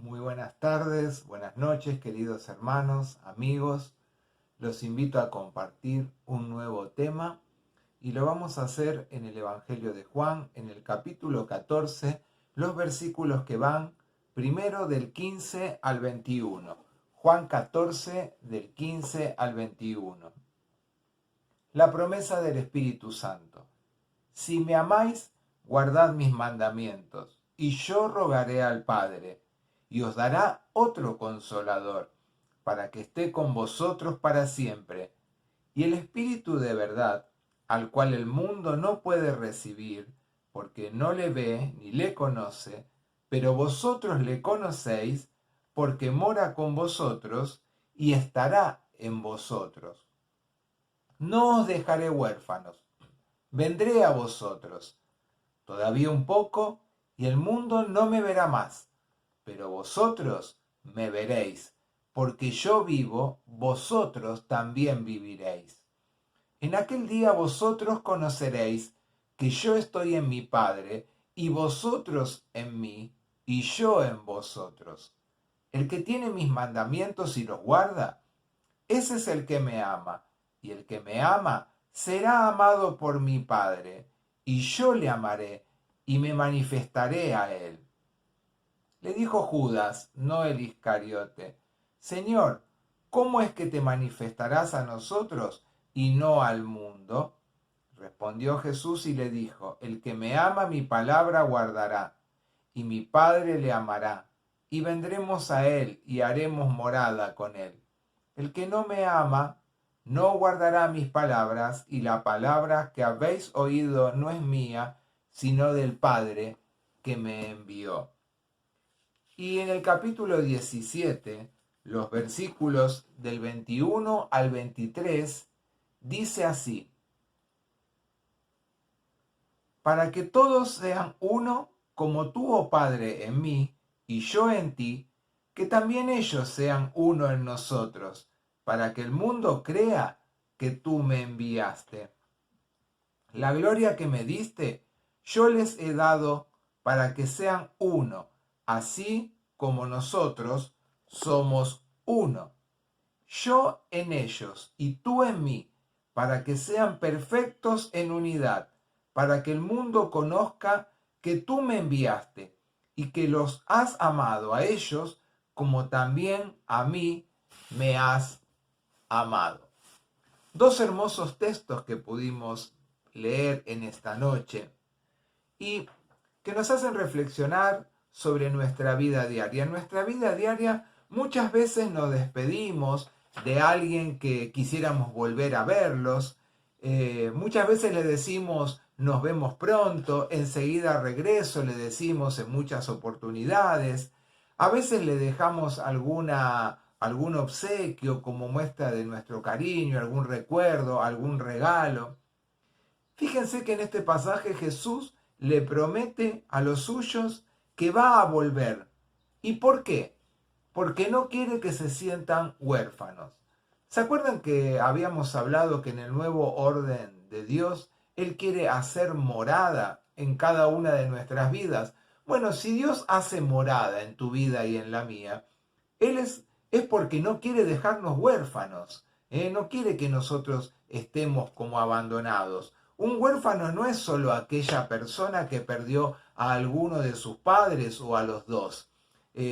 Muy buenas tardes, buenas noches, queridos hermanos, amigos. Los invito a compartir un nuevo tema y lo vamos a hacer en el Evangelio de Juan, en el capítulo 14, los versículos que van primero del 15 al 21. Juan 14, del 15 al 21. La promesa del Espíritu Santo. Si me amáis, guardad mis mandamientos, y yo rogaré al Padre, y os dará otro consolador, para que esté con vosotros para siempre. Y el Espíritu de verdad, al cual el mundo no puede recibir, porque no le ve ni le conoce, pero vosotros le conocéis, porque mora con vosotros y estará en vosotros. No os dejaré huérfanos, vendré a vosotros. Todavía un poco, y el mundo no me verá más, pero vosotros me veréis, porque yo vivo, vosotros también viviréis. En aquel día vosotros conoceréis que yo estoy en mi Padre, y vosotros en mí, y yo en vosotros. El que tiene mis mandamientos y los guarda, ese es el que me ama, y el que me ama será amado por mi Padre, y yo le amaré y me manifestaré a él. Le dijo Judas, no el Iscariote: Señor, ¿cómo es que te manifestarás a nosotros y no al mundo? Respondió Jesús y le dijo: El que me ama mi palabra guardará, y mi Padre le amará, y vendremos a él y haremos morada con él. El que no me ama no guardará mis palabras, y la palabra que habéis oído no es mía, sino del Padre que me envió. Y en el capítulo 17, los versículos del 21 al 23, dice así: Para que todos sean uno, como tú, oh Padre, en mí, y yo en ti, que también ellos sean uno en nosotros, para que el mundo crea que tú me enviaste. La gloria que me diste, yo les he dado para que sean uno, así como nosotros somos uno. Yo en ellos y tú en mí, para que sean perfectos en unidad, para que el mundo conozca que tú me enviaste y que los has amado a ellos como también a mí me has amado. Dos hermosos textos que pudimos leer en esta noche y que nos hacen reflexionar sobre nuestra vida diaria. En nuestra vida diaria muchas veces nos despedimos de alguien que quisiéramos volver a verlos. Muchas veces le decimos nos vemos pronto, enseguida regreso, le decimos en muchas oportunidades. A veces le dejamos algún obsequio como muestra de nuestro cariño, algún recuerdo, algún regalo. Fíjense que en este pasaje Jesús le promete a los suyos que va a volver. ¿Y por qué? Porque no quiere que se sientan huérfanos. ¿Se acuerdan que habíamos hablado que en el nuevo orden de Dios, Él quiere hacer morada en cada una de nuestras vidas? Bueno, si Dios hace morada en tu vida y en la mía, Él es porque no quiere dejarnos huérfanos, no quiere que nosotros estemos como abandonados. Un huérfano no es solo aquella persona que perdió a alguno de sus padres o a los dos,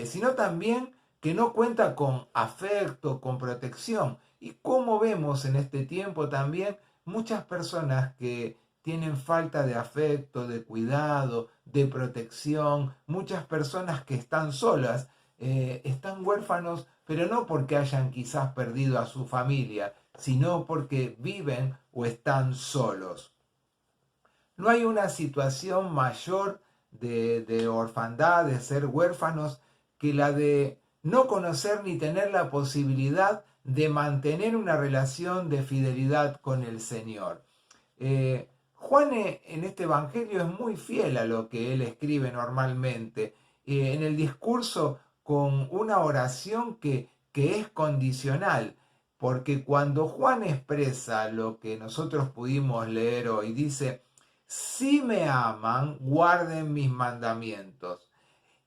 sino también que no cuenta con afecto, con protección. Y como vemos en este tiempo también muchas personas que tienen falta de afecto, de cuidado, de protección, muchas personas que están solas, están huérfanos, pero no porque hayan quizás perdido a su familia, sino porque viven o están solos. No hay una situación mayor de orfandad, de ser huérfanos, que la de no conocer ni tener la posibilidad de mantener una relación de fidelidad con el Señor. Juan en este Evangelio es muy fiel a lo que él escribe normalmente. En el discurso con una oración que es condicional, porque cuando Juan expresa lo que nosotros pudimos leer hoy, dice: si me aman, guarden mis mandamientos.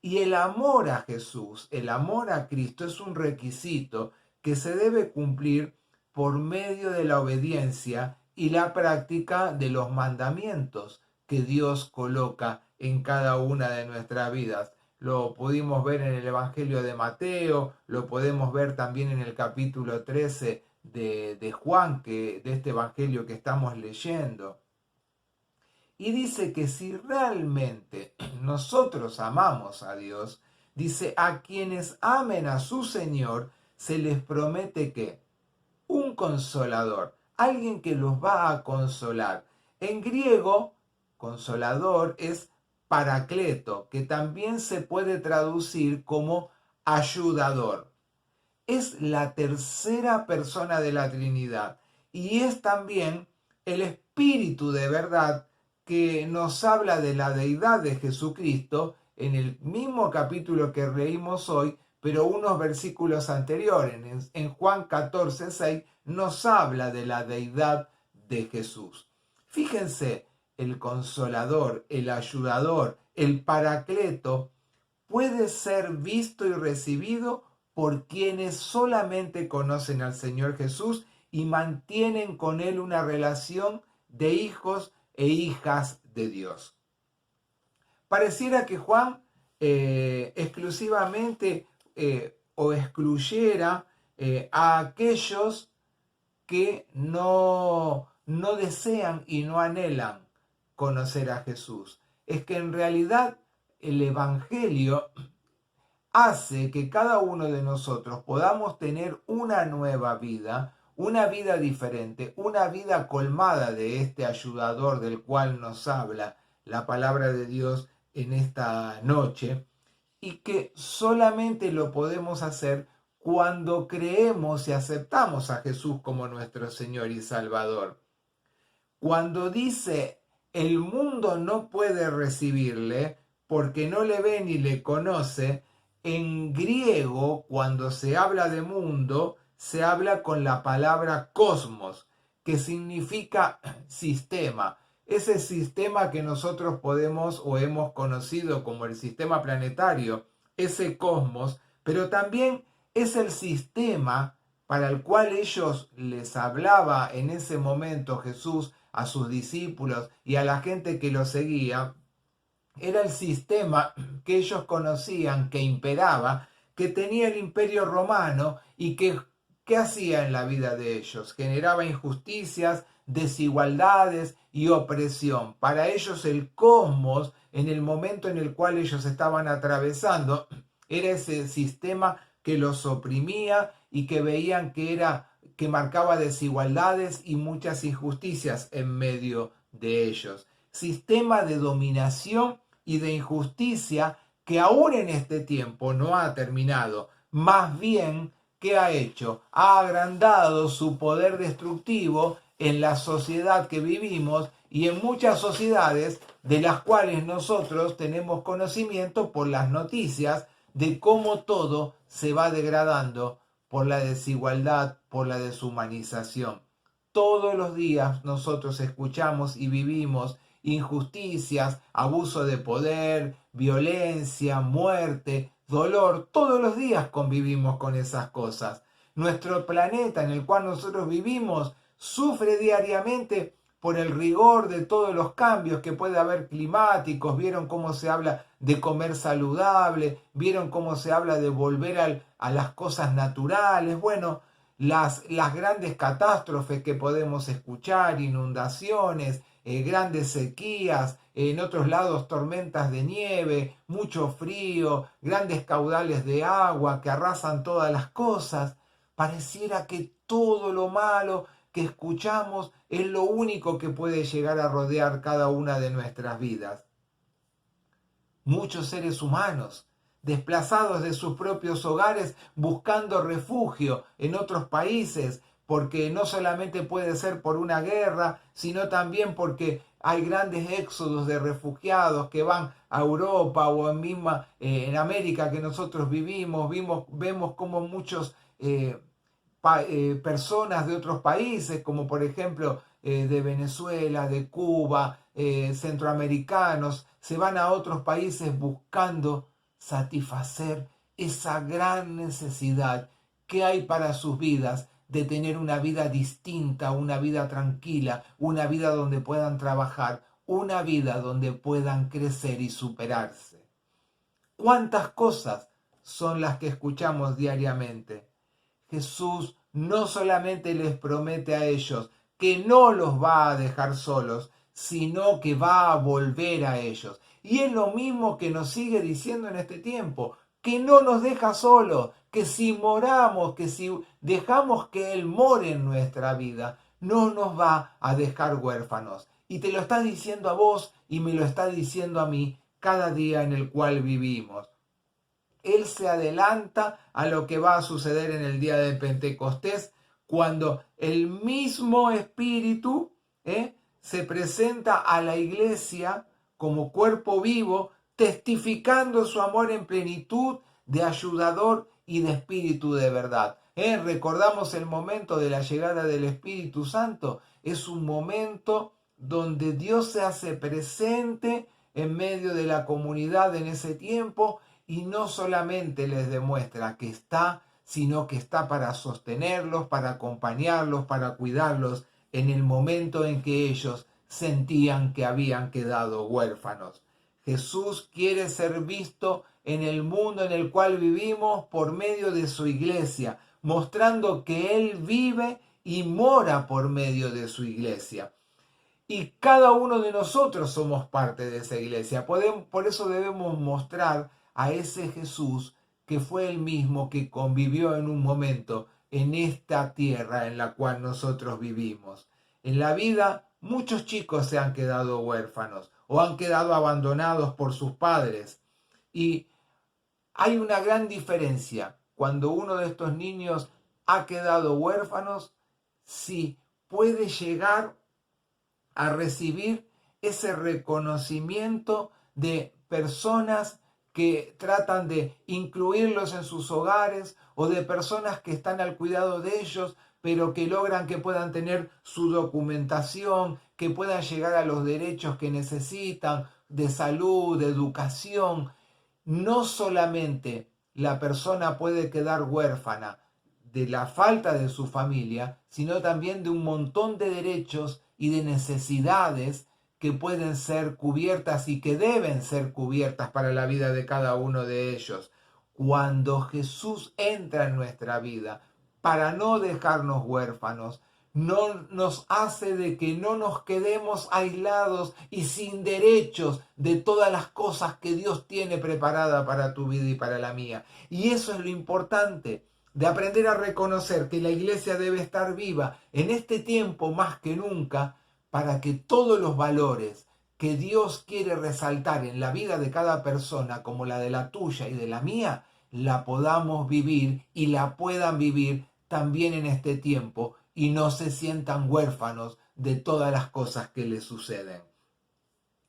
Y el amor a Jesús, el amor a Cristo es un requisito que se debe cumplir por medio de la obediencia y la práctica de los mandamientos que Dios coloca en cada una de nuestras vidas. Lo pudimos ver en el Evangelio de Mateo, lo podemos ver también en el capítulo 13 de Juan, de este Evangelio que estamos leyendo. Y dice que si realmente nosotros amamos a Dios, dice, a quienes amen a su Señor, se les promete que un consolador, alguien que los va a consolar. En griego, consolador es paracleto, que también se puede traducir como ayudador. Es la tercera persona de la Trinidad y es también el Espíritu de verdad que nos habla de la deidad de Jesucristo en el mismo capítulo que leímos hoy, pero unos versículos anteriores. En Juan 14:6 nos habla de la deidad de Jesús. Fíjense, el consolador, el ayudador, el paracleto puede ser visto y recibido por quienes solamente conocen al Señor Jesús y mantienen con Él una relación de hijos e hijas de Dios. Pareciera que Juan exclusivamente o excluyera a aquellos que no desean y no anhelan conocer a Jesús. Es que en realidad el Evangelio hace que cada uno de nosotros podamos tener una nueva vida, una vida diferente, una vida colmada de este ayudador del cual nos habla la palabra de Dios en esta noche, y que solamente lo podemos hacer cuando creemos y aceptamos a Jesús como nuestro Señor y Salvador. Cuando dice el mundo no puede recibirle porque no le ve ni le conoce, en griego, cuando se habla de mundo, se habla con la palabra cosmos, que significa sistema. Ese sistema que nosotros podemos o hemos conocido como el sistema planetario, ese cosmos, pero también es el sistema para el cual ellos les hablaba en ese momento Jesús a sus discípulos y a la gente que lo seguía. Era el sistema que ellos conocían, que imperaba, que tenía el imperio romano y que hacía en la vida de ellos. Generaba injusticias, desigualdades y opresión. Para ellos el cosmos, en el momento en el cual ellos estaban atravesando, era ese sistema que los oprimía y que veían que marcaba desigualdades y muchas injusticias en medio de ellos. Sistema de dominación y de injusticia que aún en este tiempo no ha terminado. Más bien, ¿qué ha hecho? Ha agrandado su poder destructivo en la sociedad que vivimos y en muchas sociedades de las cuales nosotros tenemos conocimiento por las noticias de cómo todo se va degradando por la desigualdad, por la deshumanización. Todos los días nosotros escuchamos y vivimos injusticias, abuso de poder, violencia, muerte, dolor. Todos los días convivimos con esas cosas. Nuestro planeta en el cual nosotros vivimos sufre diariamente por el rigor de todos los cambios que puede haber climáticos. Vieron cómo se habla de comer saludable, vieron cómo se habla de volver a las cosas naturales. Bueno, las grandes catástrofes que podemos escuchar, inundaciones, grandes sequías, en otros lados tormentas de nieve, mucho frío, grandes caudales de agua que arrasan todas las cosas. Pareciera que todo lo malo que escuchamos es lo único que puede llegar a rodear cada una de nuestras vidas. Muchos seres humanos desplazados de sus propios hogares buscando refugio en otros países, porque no solamente puede ser por una guerra, sino también porque hay grandes éxodos de refugiados que van a Europa o en América que nosotros vemos como muchos personas de otros países, como por ejemplo de Venezuela, de Cuba, centroamericanos, se van a otros países buscando satisfacer esa gran necesidad que hay para sus vidas de tener una vida distinta, una vida tranquila, una vida donde puedan trabajar, una vida donde puedan crecer y superarse. ¿Cuántas cosas son las que escuchamos diariamente? Jesús no solamente les promete a ellos que no los va a dejar solos, sino que va a volver a ellos. Y es lo mismo que nos sigue diciendo en este tiempo, que no nos deja solos, que si moramos, que si dejamos que Él more en nuestra vida, no nos va a dejar huérfanos. Y te lo está diciendo a vos y me lo está diciendo a mí cada día en el cual vivimos. Él se adelanta a lo que va a suceder en el día de Pentecostés, cuando el mismo Espíritu se presenta a la iglesia como cuerpo vivo, testificando su amor en plenitud de ayudador y de espíritu de verdad. Recordamos el momento de la llegada del Espíritu Santo. Es un momento donde Dios se hace presente en medio de la comunidad en ese tiempo, y no solamente les demuestra que está, sino que está para sostenerlos, para acompañarlos, para cuidarlos en el momento en que ellos sentían que habían quedado huérfanos. Jesús quiere ser visto en el mundo en el cual vivimos por medio de su iglesia, mostrando que Él vive y mora por medio de su iglesia. Y cada uno de nosotros somos parte de esa iglesia. Por eso debemos mostrar a ese Jesús que fue el mismo que convivió en un momento en esta tierra en la cual nosotros vivimos. En la vida, muchos chicos se han quedado huérfanos o han quedado abandonados por sus padres. Y hay una gran diferencia cuando uno de estos niños ha quedado huérfanos, si puede llegar a recibir ese reconocimiento de personas que tratan de incluirlos en sus hogares, o de personas que están al cuidado de ellos, pero que logran que puedan tener su documentación, que puedan llegar a los derechos que necesitan de salud, de educación. No solamente la persona puede quedar huérfana de la falta de su familia, sino también de un montón de derechos y de necesidades que pueden ser cubiertas y que deben ser cubiertas para la vida de cada uno de ellos. Cuando Jesús entra en nuestra vida para no dejarnos huérfanos, no nos hace de que no nos quedemos aislados y sin derechos de todas las cosas que Dios tiene preparada para tu vida y para la mía. Y eso es lo importante, de aprender a reconocer que la iglesia debe estar viva en este tiempo más que nunca, para que todos los valores que Dios quiere resaltar en la vida de cada persona, como la de la tuya y de la mía, la podamos vivir y la puedan vivir también en este tiempo, y no se sientan huérfanos de todas las cosas que les suceden.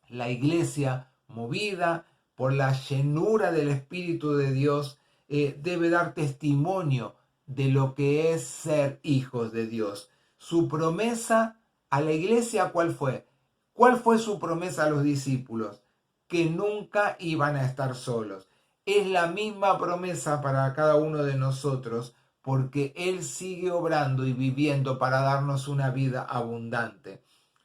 La iglesia, movida por la llenura del Espíritu de Dios, debe dar testimonio de lo que es ser hijos de Dios. Su promesa a la iglesia, ¿cuál fue? ¿Cuál fue su promesa a los discípulos? Que nunca iban a estar solos. Es la misma promesa para cada uno de nosotros, porque Él sigue obrando y viviendo para darnos una vida abundante.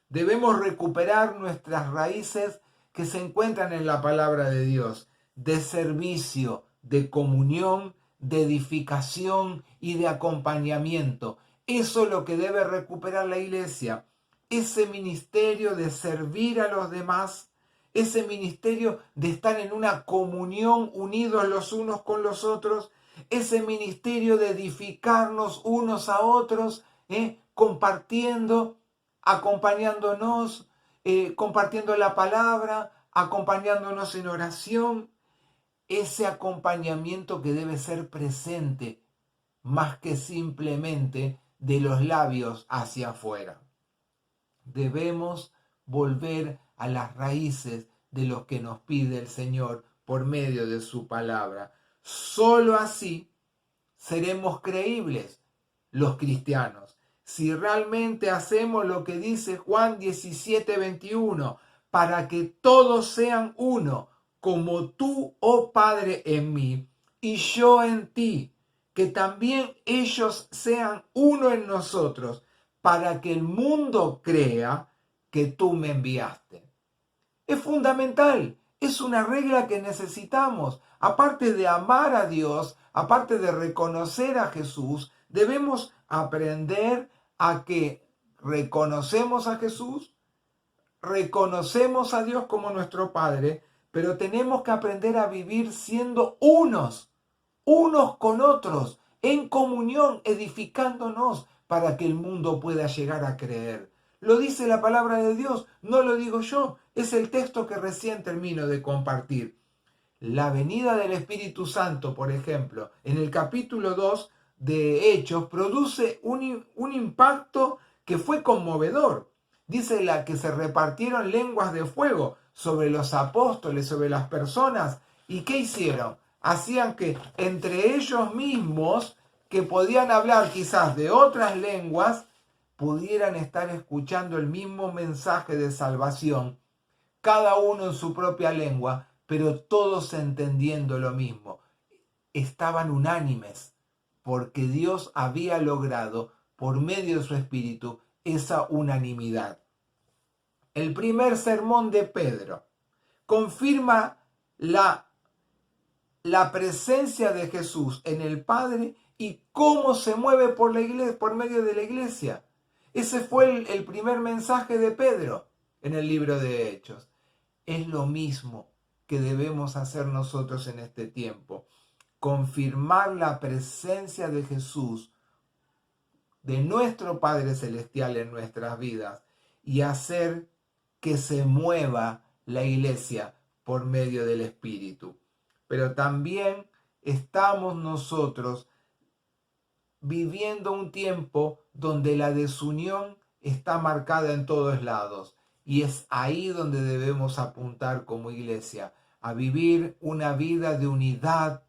Debemos recuperar nuestras raíces que se encuentran en la palabra de Dios, de servicio, de comunión, de edificación y de acompañamiento. Eso es lo que debe recuperar la iglesia, ese ministerio de servir a los demás, ese ministerio de estar en una comunión unidos los unos con los otros, ese ministerio de edificarnos unos a otros, compartiendo, acompañándonos, compartiendo la palabra, acompañándonos en oración. Ese acompañamiento que debe ser presente más que simplemente de los labios hacia afuera. Debemos volver a las raíces de lo que nos pide el Señor por medio de su palabra. Solo así seremos creíbles los cristianos. Si realmente hacemos lo que dice Juan 17:21, para que todos sean uno, como tú, oh Padre, en mí y yo en ti, que también ellos sean uno en nosotros, para que el mundo crea que tú me enviaste. Es fundamental, es una regla que necesitamos. Aparte de amar a Dios, aparte de reconocer a Jesús, debemos aprender a que reconocemos a Jesús, reconocemos a Dios como nuestro Padre, pero tenemos que aprender a vivir siendo unos con otros, en comunión, edificándonos para que el mundo pueda llegar a creer. Lo dice la palabra de Dios, no lo digo yo, es el texto que recién termino de compartir. La venida del Espíritu Santo, por ejemplo, en el capítulo 2 de Hechos, produce un impacto que fue conmovedor. Dice la que se repartieron lenguas de fuego sobre los apóstoles, sobre las personas. ¿Y qué hicieron? Hacían que entre ellos mismos, que podían hablar quizás de otras lenguas, pudieran estar escuchando el mismo mensaje de salvación, cada uno en su propia lengua, pero todos entendiendo lo mismo. Estaban unánimes, porque Dios había logrado, por medio de su Espíritu, esa unanimidad. El primer sermón de Pedro confirma la presencia de Jesús en el Padre y cómo se mueve por la iglesia, por medio de la iglesia. Ese fue el primer mensaje de Pedro en el libro de Hechos. Es lo mismo que debemos hacer nosotros en este tiempo. Confirmar la presencia de Jesús, de nuestro Padre Celestial en nuestras vidas y hacer que se mueva la iglesia por medio del Espíritu. Pero también estamos nosotros viviendo un tiempo donde la desunión está marcada en todos lados. Y es ahí donde debemos apuntar como iglesia, a vivir una vida de unidad,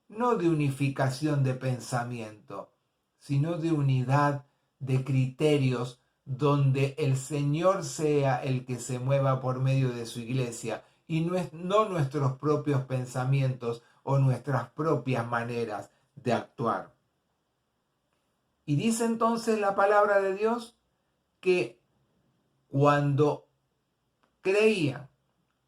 no de unificación de pensamiento, sino de unidad de criterios, donde el Señor sea el que se mueva por medio de su iglesia y no nuestros propios pensamientos o nuestras propias maneras de actuar. Y dice entonces la palabra de Dios que cuando creían,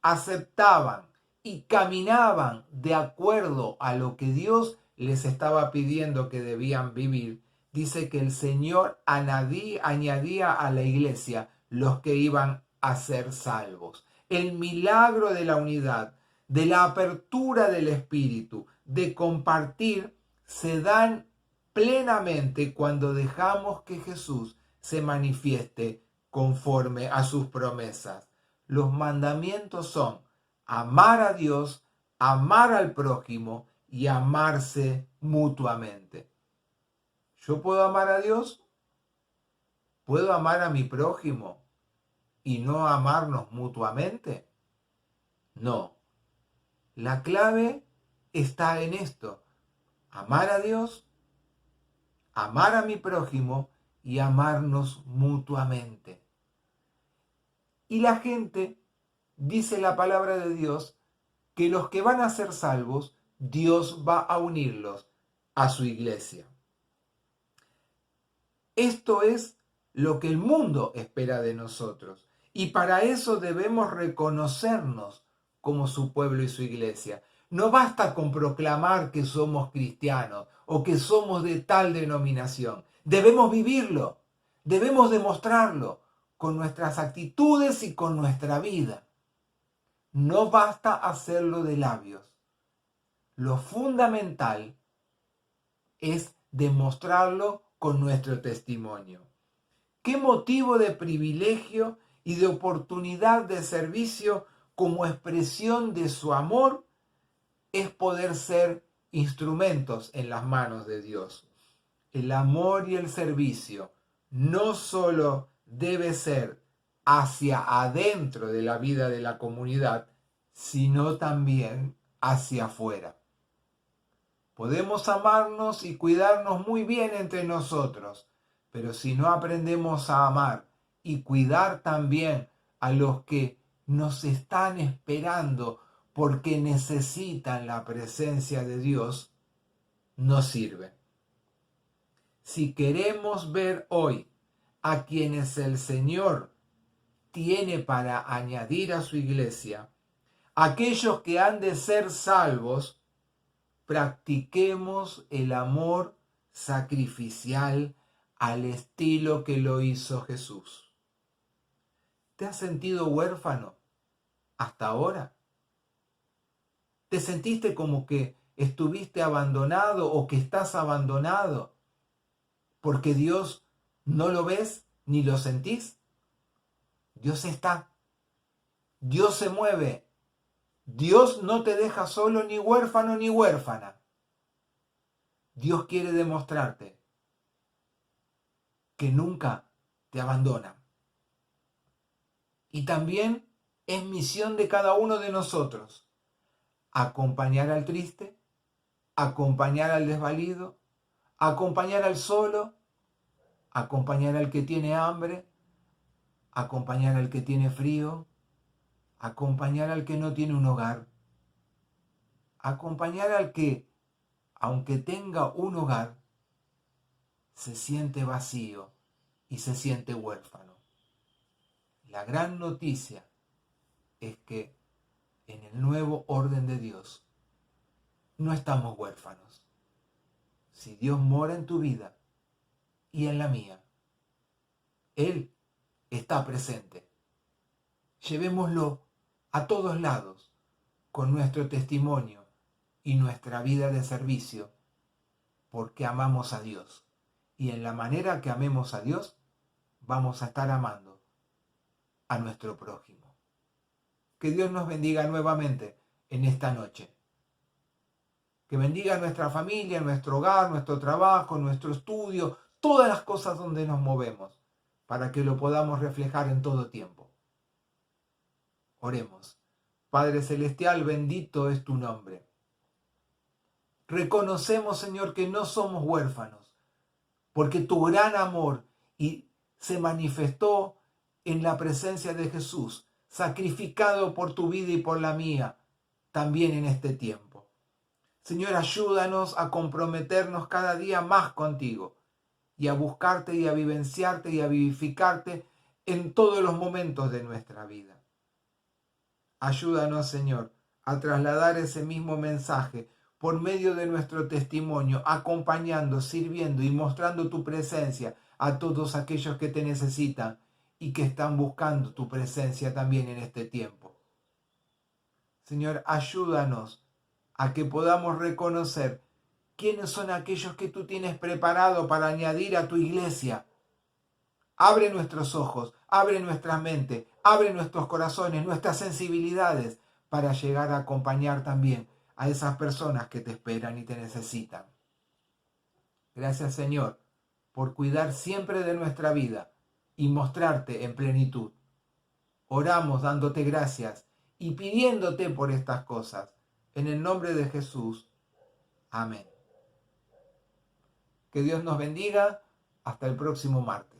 aceptaban y caminaban de acuerdo a lo que Dios les estaba pidiendo que debían vivir, dice que el Señor añadía a la iglesia los que iban a ser salvos. El milagro de la unidad, de la apertura del Espíritu, de compartir, se dan plenamente cuando dejamos que Jesús se manifieste conforme a sus promesas. Los mandamientos son amar a Dios, amar al prójimo y amarse mutuamente. ¿Yo puedo amar a Dios? ¿Puedo amar a mi prójimo y no amarnos mutuamente? No. La clave está en esto: amar a Dios, amar a mi prójimo y amarnos mutuamente. Y la gente, dice la palabra de Dios, que los que van a ser salvos, Dios va a unirlos a su iglesia. Esto es lo que el mundo espera de nosotros. Y para eso debemos reconocernos como su pueblo y su iglesia. No basta con proclamar que somos cristianos o que somos de tal denominación. Debemos vivirlo, debemos demostrarlo con nuestras actitudes y con nuestra vida. No basta hacerlo de labios. Lo fundamental es demostrarlo con nuestro testimonio. ¿Qué motivo de privilegio y de oportunidad de servicio como expresión de su amor es poder ser instrumentos en las manos de Dios? El amor y el servicio no solo debe ser hacia adentro de la vida de la comunidad, sino también hacia afuera. Podemos amarnos y cuidarnos muy bien entre nosotros, pero si no aprendemos a amar y cuidar también a los que nos están esperando porque necesitan la presencia de Dios, no sirve. Si queremos ver hoy a quienes el Señor tiene para añadir a su iglesia, aquellos que han de ser salvos, practiquemos el amor sacrificial al estilo que lo hizo Jesús. ¿Te has sentido huérfano hasta ahora? ¿Te sentiste como que estuviste abandonado o que estás abandonado porque Dios no lo ves ni lo sentís? Dios está. Dios se mueve. Dios no te deja solo ni huérfano ni huérfana. Dios quiere demostrarte que nunca te abandona. Y también es misión de cada uno de nosotros acompañar al triste, acompañar al desvalido, acompañar al solo, acompañar al que tiene hambre, acompañar al que tiene frío, acompañar al que no tiene un hogar, acompañar al que, aunque tenga un hogar, se siente vacío y se siente huérfano. La gran noticia es que en el nuevo orden de Dios no estamos huérfanos. Si Dios mora en tu vida y en la mía, Él está presente. Llevémoslo a todos lados con nuestro testimonio y nuestra vida de servicio, porque amamos a Dios. Y en la manera que amemos a Dios, vamos a estar amando a nuestro prójimo. Que Dios nos bendiga nuevamente en esta noche. Que bendiga nuestra familia, nuestro hogar, nuestro trabajo, nuestro estudio, todas las cosas donde nos movemos, para que lo podamos reflejar en todo tiempo. Oremos. Padre Celestial, bendito es tu nombre. Reconocemos, Señor, que no somos huérfanos, porque tu gran amor se manifestó en la presencia de Jesús, sacrificado por tu vida y por la mía, también en este tiempo. Señor, ayúdanos a comprometernos cada día más contigo y a buscarte y a vivenciarte y a vivificarte en todos los momentos de nuestra vida. Ayúdanos, Señor, a trasladar ese mismo mensaje por medio de nuestro testimonio, acompañando, sirviendo y mostrando tu presencia a todos aquellos que te necesitan y que están buscando tu presencia también en este tiempo. Señor, ayúdanos a que podamos reconocer quiénes son aquellos que tú tienes preparado para añadir a tu iglesia. Abre nuestros ojos, abre nuestra mente, abre nuestros corazones, nuestras sensibilidades para llegar a acompañar también a esas personas que te esperan y te necesitan. Gracias, Señor, por cuidar siempre de nuestra vida y mostrarte en plenitud. Oramos dándote gracias y pidiéndote por estas cosas. En el nombre de Jesús. Amén. Que Dios nos bendiga. Hasta el próximo martes.